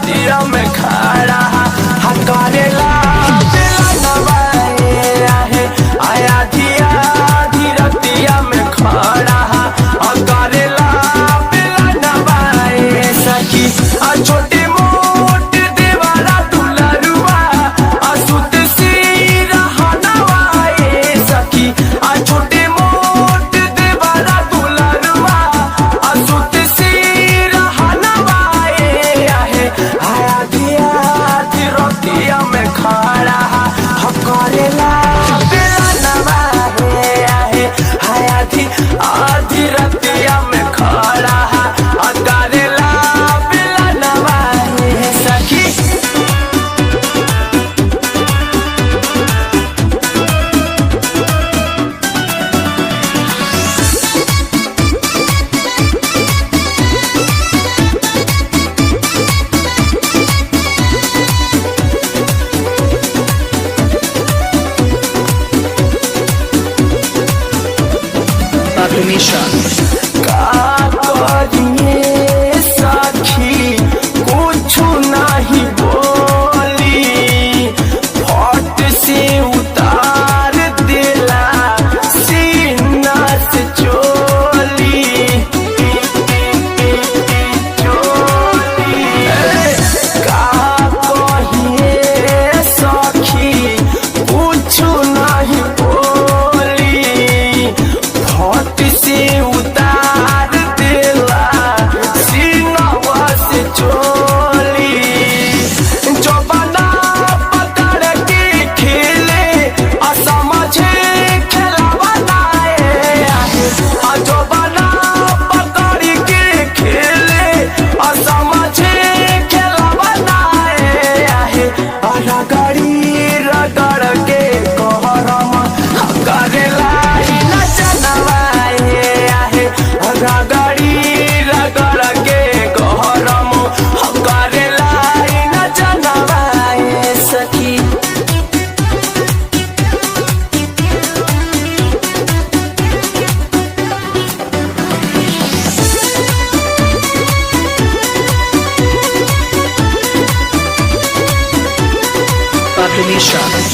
रतिया में खड़ा करेला आया धिया आधी रतिया में खड़ा करेला सखी छोटे मोट देवारा दुलरुआ असुत सी रहनवाए सखी छोटे मोट देवारा दुलरुआ असुत सी रहनवाए आया धिया आधी रतिया में खड़ा करेला आधी रतिया में खड़ा करेला बिलनवा सखी। का करिए सखी कुछ नहीं बोली फट से उतार दिला सीना से चोली का कहिए सखी कुछ नहीं बोली फट से उतार दिला सीनवा से चोली जो बना पकड़ के खेले असमझे खेलवा जो बना पकड़ के खेले असमझे खेलवा रगड़ के कहरम करेला रगड़ के गहरम करेला न जनवाए सखी। Pablo Misha.